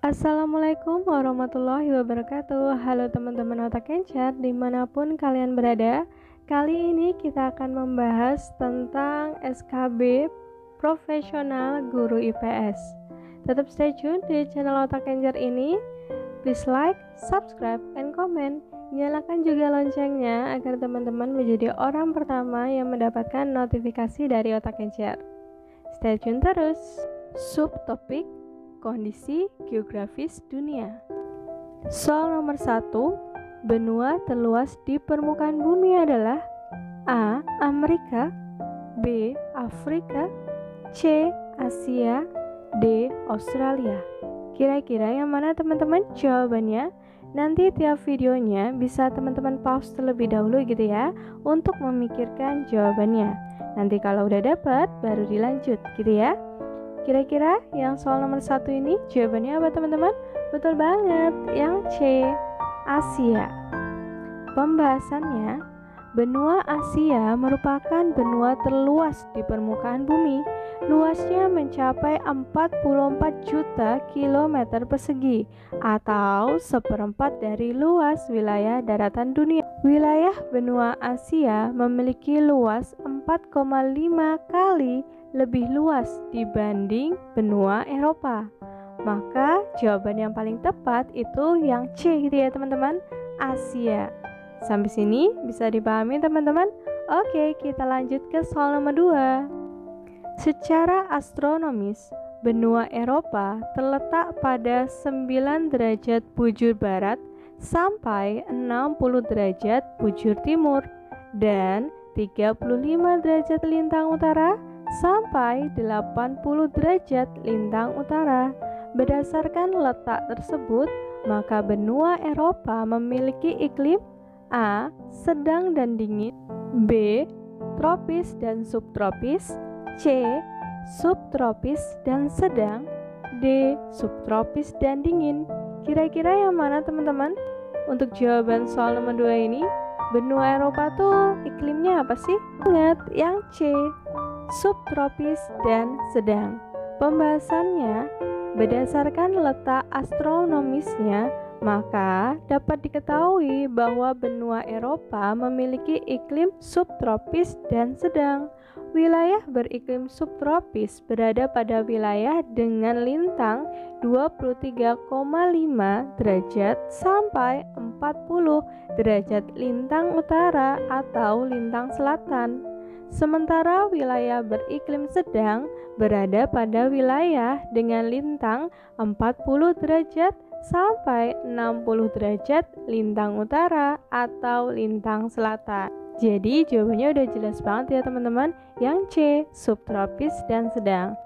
Assalamualaikum warahmatullahi wabarakatuh. Halo teman-teman otak kencer dimanapun kalian berada. Kali ini kita akan membahas tentang SKB Profesional Guru IPS. Tetap stay tune di channel otak kencer ini. Please like, subscribe, and comment. Nyalakan juga loncengnya agar teman-teman menjadi orang pertama yang mendapatkan notifikasi dari otak kencer. Stay tune terus. Subtopik kondisi geografis dunia. Soal nomor 1, benua terluas di permukaan bumi adalah A. Amerika, B. Afrika, C. Asia, D. Australia. Kira-kira yang mana teman-teman jawabannya? Nanti tiap videonya bisa teman-teman pause terlebih dahulu gitu ya, untuk memikirkan jawabannya. Nanti kalau udah dapat baru dilanjut gitu ya. Kira-kira yang soal nomor 1 ini jawabannya apa teman-teman? Betul banget, yang C, Asia. Pembahasannya, benua Asia merupakan benua terluas di permukaan bumi. Luasnya mencapai 44 juta kilometer persegi atau seperempat dari luas wilayah daratan dunia. Wilayah benua Asia memiliki luas 4,5 kali lebih luas dibanding benua Eropa. Maka jawaban yang paling tepat itu yang C gitu ya teman-teman, Asia. Sampai sini bisa dipahami teman-teman? Oke, kita lanjut ke soal nomor 2. Secara astronomis, benua Eropa terletak pada 9 derajat bujur barat sampai 60 derajat bujur timur dan 35 derajat lintang utara sampai 80 derajat lintang utara. Berdasarkan letak tersebut, maka benua Eropa memiliki iklim A. Sedang dan dingin, B. Tropis dan subtropis, C. Subtropis dan sedang, D. Subtropis dan dingin. Kira-kira yang mana teman-teman? Untuk jawaban soal nomor 2 ini, benua Eropa tuh iklimnya apa sih? Ingat, yang C, subtropis dan sedang. Pembahasannya, berdasarkan letak astronomisnya, maka dapat diketahui bahwa benua Eropa memiliki iklim subtropis dan sedang. Wilayah beriklim subtropis berada pada wilayah dengan lintang 23,5 derajat sampai 40 derajat lintang utara atau lintang selatan. Sementara wilayah beriklim sedang berada pada wilayah dengan lintang 40 derajat sampai 60 derajat lintang utara atau lintang selatan. Jadi jawabannya udah jelas banget ya teman-teman, yang C, subtropis dan sedang.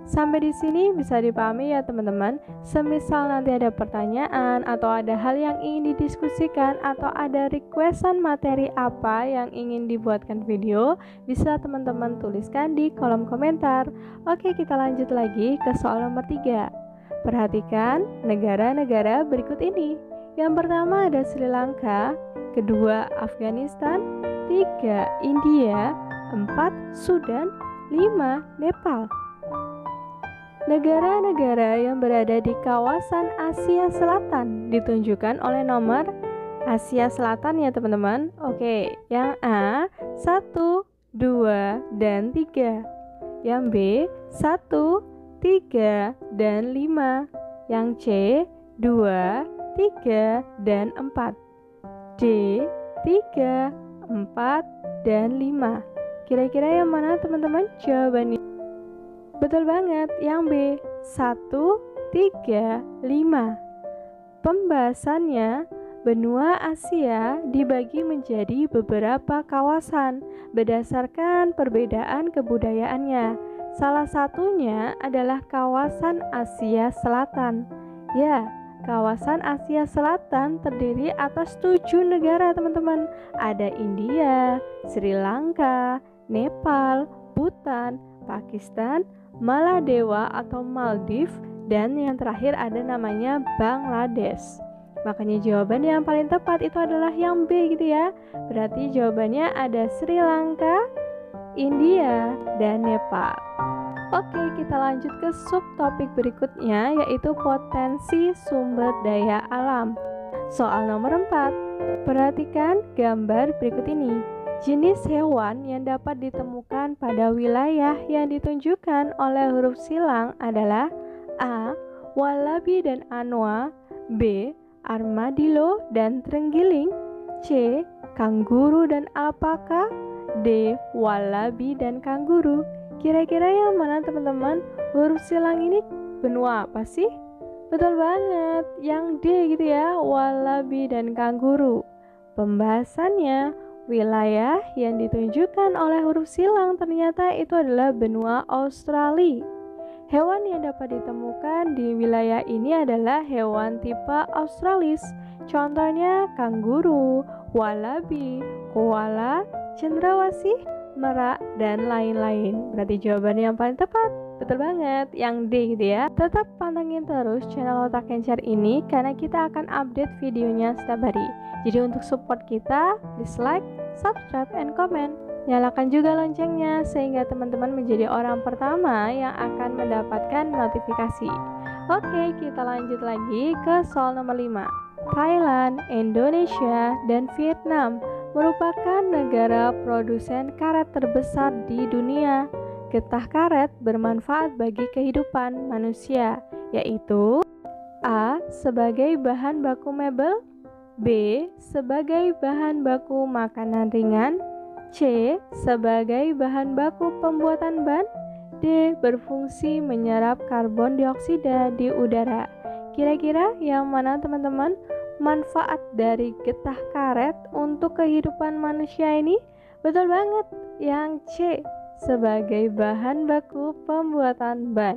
Sampai di sini bisa dipahami ya teman-teman. Semisal nanti ada pertanyaan atau ada hal yang ingin didiskusikan atau ada requestan materi apa yang ingin dibuatkan video, bisa teman-teman tuliskan di kolom komentar. Oke, kita lanjut lagi ke soal nomor 3. Perhatikan negara-negara berikut ini. Yang pertama ada Sri Lanka, kedua Afghanistan, 3 India, 4 Sudan, 5 Nepal. Negara-negara yang berada di kawasan Asia Selatan ditunjukkan oleh nomor Asia Selatan ya teman-teman. Oke, yang A 1, 2, dan 3. Yang B 1, 3, dan 5. Yang C 2, 3, dan 4. D 3, 4, dan 5. Kira-kira yang mana teman-teman jawabannya? Betul banget, yang B 1, 3, 5. Pembahasannya, benua Asia dibagi menjadi beberapa kawasan berdasarkan perbedaan kebudayaannya. Salah satunya adalah kawasan Asia Selatan. Ya, kawasan Asia Selatan terdiri atas 7 negara teman-teman. Ada India, Sri Lanka, Nepal, Bhutan, Pakistan, Maladewa atau Maldives, dan yang terakhir ada namanya Bangladesh. Makanya jawaban yang paling tepat itu adalah yang B gitu ya. Berarti jawabannya ada Sri Lanka, India, dan Nepal. Oke, kita lanjut ke subtopik berikutnya, yaitu potensi sumber daya alam. Soal nomor 4. Perhatikan gambar berikut ini. Jenis hewan yang dapat ditemukan pada wilayah yang ditunjukkan oleh huruf silang adalah A. Wallaby dan anoa, B. Armadillo dan terenggiling, C. Kanguru dan alpaka, D. Wallaby dan kanguru. Kira-kira yang mana teman-teman? Huruf silang ini benua apa sih? Betul banget, yang D gitu ya, wallaby dan kanguru. Pembahasannya, wilayah yang ditunjukkan oleh huruf silang ternyata itu adalah benua Australia. Hewan yang dapat ditemukan di wilayah ini adalah hewan tipe Australis. Contohnya kanguru, wallaby, koala, cendrawasih, merak, dan lain-lain. Berarti jawabannya yang paling tepat. Betul banget, yang D gitu ya. Tetap pantengin terus channel Otak Kencar ini karena kita akan update videonya setiap hari. Jadi untuk support kita, please like, subscribe, and comment. Nyalakan juga loncengnya sehingga teman-teman menjadi orang pertama yang akan mendapatkan notifikasi. Oke, kita lanjut lagi ke soal nomor 5. Thailand, Indonesia, dan Vietnam merupakan negara produsen karet terbesar di dunia. Getah karet bermanfaat bagi kehidupan manusia, yaitu A. Sebagai bahan baku mebel, B. Sebagai bahan baku makanan ringan, C. Sebagai bahan baku pembuatan ban, D. Berfungsi menyerap karbon dioksida di udara. Kira-kira yang mana teman-teman? Manfaat dari getah karet untuk kehidupan manusia ini? Betul banget, yang C. Sebagai bahan baku pembuatan ban.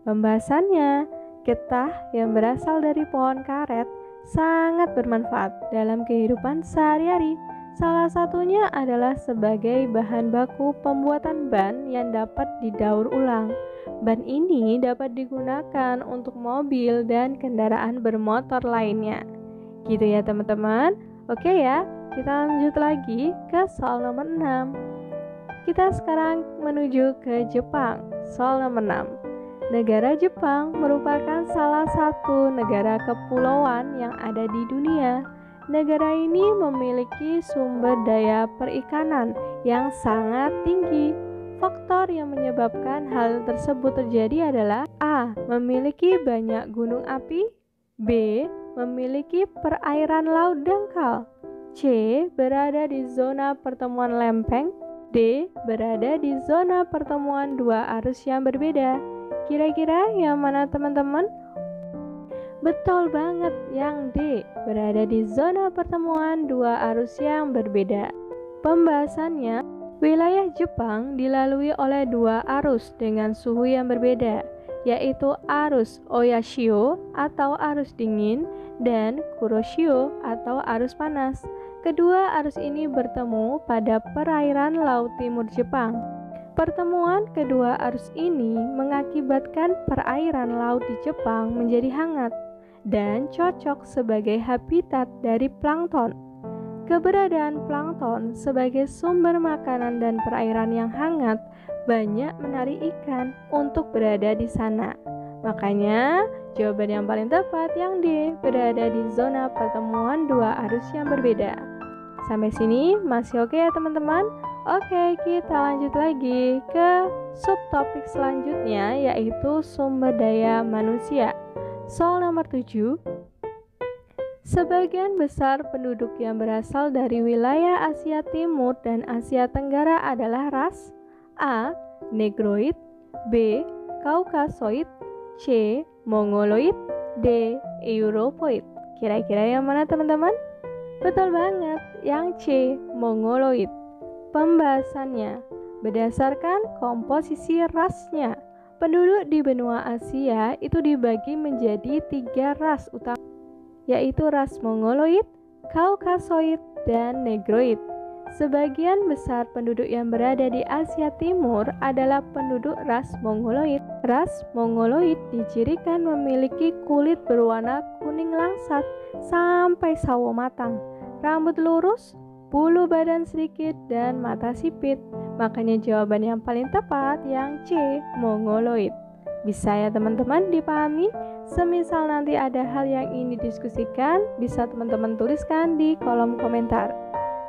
Pembahasannya, getah yang berasal dari pohon karet sangat bermanfaat dalam kehidupan sehari-hari. Salah satunya adalah sebagai bahan baku pembuatan ban yang dapat didaur ulang. Ban ini dapat digunakan untuk mobil dan kendaraan bermotor lainnya. Gitu ya teman-teman. Oke ya, kita lanjut lagi ke soal nomor 6. Kita sekarang menuju ke Jepang. Soal nomor 6. Negara Jepang merupakan salah satu negara kepulauan yang ada di dunia. Negara ini memiliki sumber daya perikanan yang sangat tinggi. Faktor yang menyebabkan hal tersebut terjadi adalah A. Memiliki banyak gunung api, B. Memiliki perairan laut dangkal, C. Berada di zona pertemuan lempeng, D. Berada di zona pertemuan dua arus yang berbeda. Kira-kira yang mana teman-teman? Betul banget, yang D. Berada di zona pertemuan dua arus yang berbeda. Pembahasannya, wilayah Jepang dilalui oleh dua arus dengan suhu yang berbeda, yaitu arus Oyashio atau arus dingin dan Kuroshio atau arus panas. Kedua arus ini bertemu pada perairan Laut Timur Jepang. Pertemuan kedua arus ini mengakibatkan perairan laut di Jepang menjadi hangat dan cocok sebagai habitat dari plankton. Keberadaan plankton sebagai sumber makanan dan perairan yang hangat banyak menarik ikan untuk berada di sana. Makanya, jawaban yang paling tepat yang D, berada di zona pertemuan dua arus yang berbeda. Sampai sini masih oke ya teman-teman? Oke, kita lanjut lagi ke subtopik selanjutnya, yaitu sumber daya manusia. Soal nomor 7. Sebagian besar penduduk yang berasal dari wilayah Asia Timur dan Asia Tenggara adalah ras A. Negroid, B. Kaukasoid, C. Mongoloid, D. Europoid. Kira-kira yang mana teman-teman? Betul banget, yang C. Mongoloid. Pembahasannya, berdasarkan komposisi rasnya, penduduk di benua Asia itu dibagi menjadi 3 ras utama, yaitu ras Mongoloid, Kaukasoid, dan Negroid. Sebagian besar penduduk yang berada di Asia Timur adalah penduduk ras Mongoloid. Ras Mongoloid dicirikan memiliki kulit berwarna kuning langsat sampai sawo matang, rambut lurus, bulu badan sedikit, dan mata sipit. Makanya jawaban yang paling tepat yang C, mongoloid. Bisa ya teman-teman dipahami? Semisal nanti ada hal yang ingin didiskusikan, bisa teman-teman tuliskan di kolom komentar.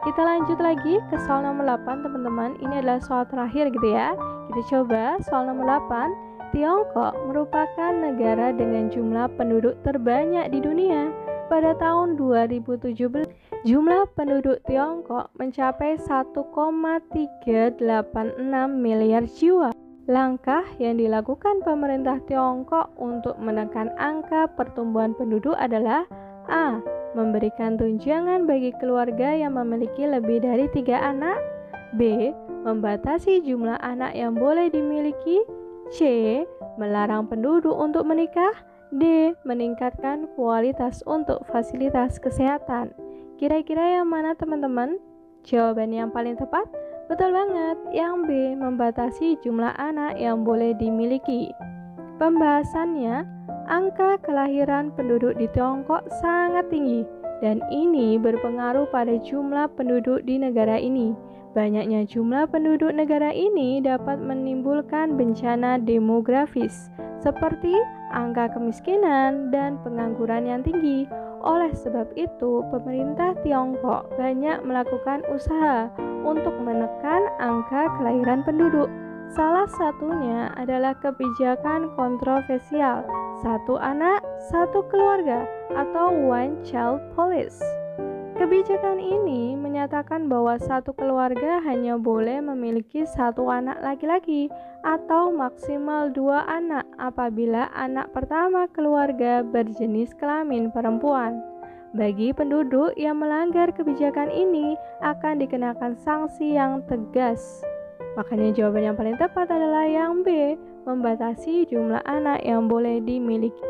Kita lanjut lagi ke soal nomor 8 teman-teman. Ini adalah soal terakhir gitu ya. Kita coba soal nomor 8. Tiongkok merupakan negara dengan jumlah penduduk terbanyak di dunia. Pada tahun 2017, jumlah penduduk Tiongkok mencapai 1,386 miliar jiwa. Langkah yang dilakukan pemerintah Tiongkok untuk menekan angka pertumbuhan penduduk adalah A. Memberikan tunjangan bagi keluarga yang memiliki lebih dari 3 anak. B. Membatasi jumlah anak yang boleh dimiliki. C. Melarang penduduk untuk menikah. D. Meningkatkan kualitas untuk fasilitas kesehatan. Kira-kira yang mana teman-teman? Jawaban yang paling tepat? Betul banget, yang B. Membatasi jumlah anak yang boleh dimiliki. Pembahasannya, angka kelahiran penduduk di Tiongkok sangat tinggi dan ini berpengaruh pada jumlah penduduk di negara ini. Banyaknya jumlah penduduk negara ini dapat menimbulkan bencana demografis seperti angka kemiskinan dan pengangguran yang tinggi. Oleh sebab itu, pemerintah Tiongkok banyak melakukan usaha untuk menekan angka kelahiran penduduk. Salah satunya adalah kebijakan kontroversial, 1 anak, 1 keluarga atau one child policy. Kebijakan ini menyatakan bahwa 1 keluarga hanya boleh memiliki 1 anak laki-laki atau maksimal 2 anak apabila anak pertama keluarga berjenis kelamin perempuan. Bagi penduduk yang melanggar kebijakan ini akan dikenakan sanksi yang tegas. Makanya jawaban yang paling tepat adalah yang B, membatasi jumlah anak yang boleh dimiliki.